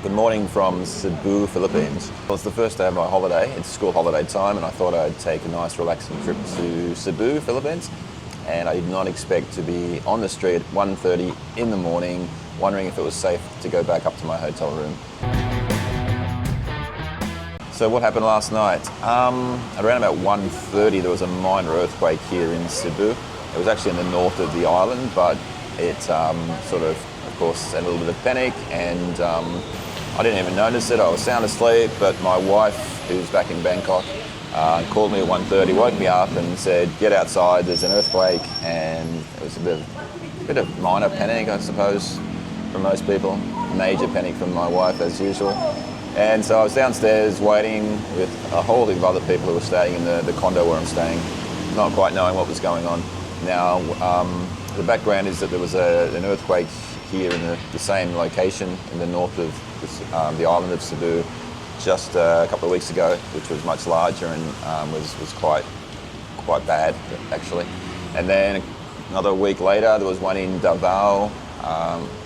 Good morning from Cebu, Philippines. Well, it's the first day of my holiday. It's school holiday time, and I thought I'd take a nice relaxing trip to Cebu, Philippines. And I did not expect to be on the street at 1:30 in the morning, wondering if it was safe to go back up to my hotel room. So what happened last night? Around about 1:30 there was a minor earthquake here in Cebu. It was actually in the north of the island, but it of course, sent a little bit of panic, and I didn't even notice it. I was sound asleep, but my wife, who's back in Bangkok, called me at 1:30, woke me up and said, "Get outside, there's an earthquake." And it was a bit of minor panic, I suppose, from most people. Major panic from my wife, as usual. And so I was downstairs waiting with a whole heap of other people who were staying in the condo where I'm staying, not quite knowing what was going on. Now, the background is that there was an earthquake here in the same location in the north of the island of Cebu just a couple of weeks ago, which was much larger and was quite bad, actually. And then another week later, there was one in Davao,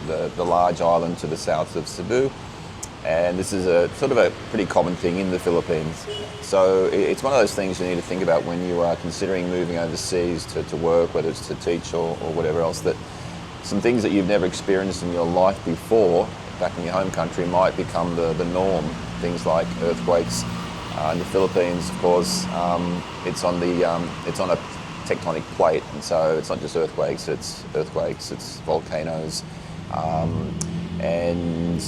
the large island to the south of Cebu. And this is a sort of a pretty common thing in the Philippines. So it's one of those things you need to think about when you are considering moving overseas to work, whether it's to teach or whatever else, that some things that you've never experienced in your life before, back in your home country, might become the norm. Things like earthquakes. In the Philippines, of course, it's on a tectonic plate, and so it's not just earthquakes, it's volcanoes, and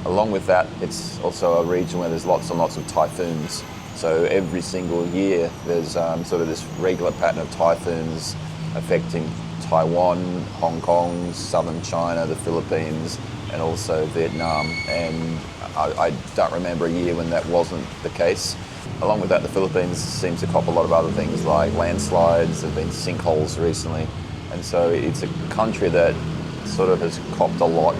along with that, it's also a region where there's lots and lots of typhoons. So every single year, there's sort of this regular pattern of typhoons affecting Taiwan, Hong Kong, southern China, the Philippines, and also Vietnam. And I don't remember a year when that wasn't the case. Along with that, the Philippines seems to cop a lot of other things like landslides. There have been sinkholes recently. And so it's a country that sort of has copped a lot.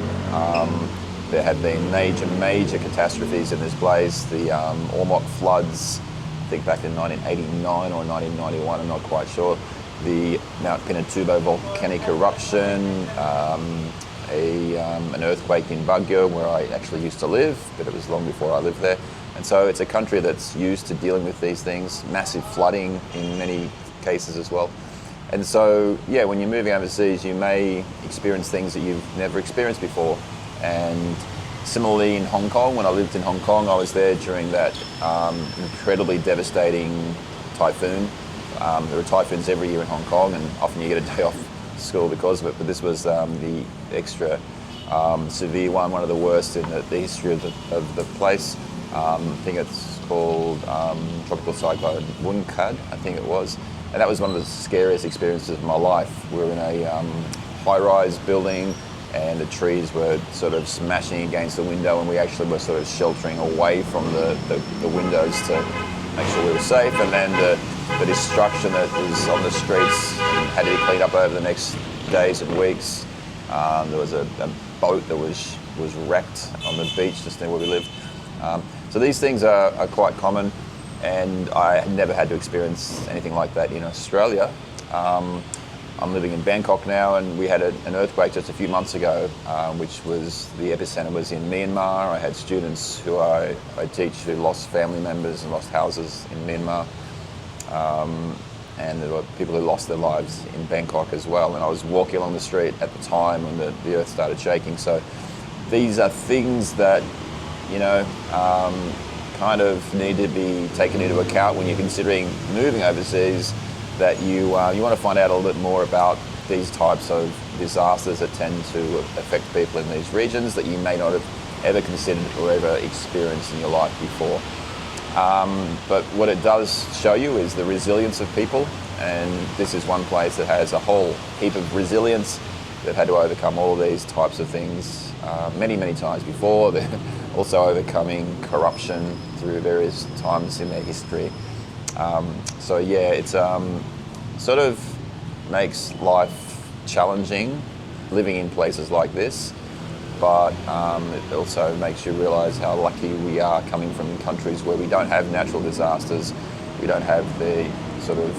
There have been major catastrophes in this place. The Ormoc floods, I think back in 1989 or 1991, I'm not quite sure. The Mount Pinatubo volcanic eruption, an earthquake in Baguio, where I actually used to live, but it was long before I lived there. And so it's a country that's used to dealing with these things, massive flooding in many cases as well. And so, yeah, when you're moving overseas, you may experience things that you've never experienced before. And similarly in Hong Kong, when I lived in Hong Kong, I was there during that incredibly devastating typhoon. There are typhoons every year in Hong Kong, and often you get a day off school because of it, but this was the extra severe one of the worst in the history of the place. I think it's called Tropical Cyclone Wunkad, I think it was. And that was one of the scariest experiences of my life. We were in a high-rise building, and the trees were sort of smashing against the window, and we actually were sort of sheltering away from the windows to make sure we were safe. And then the destruction that was on the streets had to be cleaned up over the next days and weeks. There was a boat that was wrecked on the beach just near where we lived. So these things are quite common, and I had never had to experience anything like that in Australia. I'm living in Bangkok now, and we had an earthquake just a few months ago, which was, the epicenter was in Myanmar. I had students who I teach who lost family members and lost houses in Myanmar. And there were people who lost their lives in Bangkok as well. And I was walking along the street at the time when the earth started shaking. So these are things that, kind of need to be taken into account when you're considering moving overseas, that you want to find out a little bit more about these types of disasters that tend to affect people in these regions that you may not have ever considered or ever experienced in your life before. But what it does show you is the resilience of people, and this is one place that has a whole heap of resilience. They've had to overcome all of these types of things many times before. They're also overcoming corruption through various times in their history. So yeah, it's sort of makes life challenging living in places like this, but it also makes you realise how lucky we are coming from countries where we don't have natural disasters, we don't have the sort of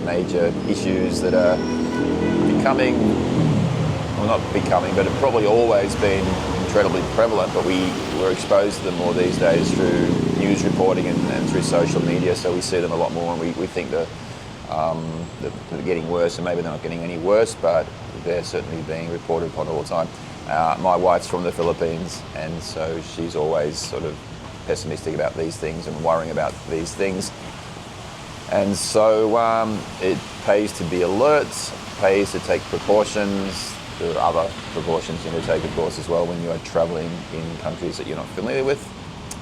major issues that are becoming, well not becoming, but have probably always been incredibly prevalent, but we're exposed to them more these days through news reporting and through social media, so we see them a lot more, and we think that they're getting worse, and maybe they're not getting any worse, but they're certainly being reported upon all the time. My wife's from the Philippines, and so she's always sort of pessimistic about these things and worrying about these things. And so it pays to be alert, pays to take precautions. There are other precautions you need to take, of course, as well when you are travelling in countries that you're not familiar with,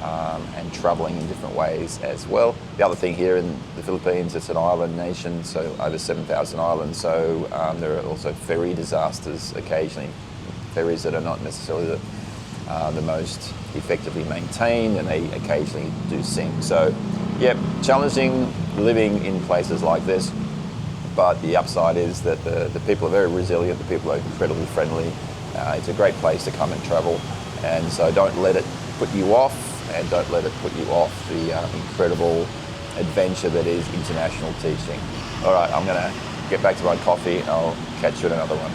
and travelling in different ways as well. The other thing here in the Philippines, it's an island nation, so over 7,000 islands, so there are also ferry disasters occasionally, ferries that are not necessarily the most effectively maintained, and they occasionally do sink. So, yeah, challenging living in places like this, but the upside is that the people are very resilient, the people are incredibly friendly. It's a great place to come and travel, and so don't let it put you off, and don't let it put you off the incredible adventure that is international teaching. All right, I'm going to get back to my coffee, and I'll catch you in another one.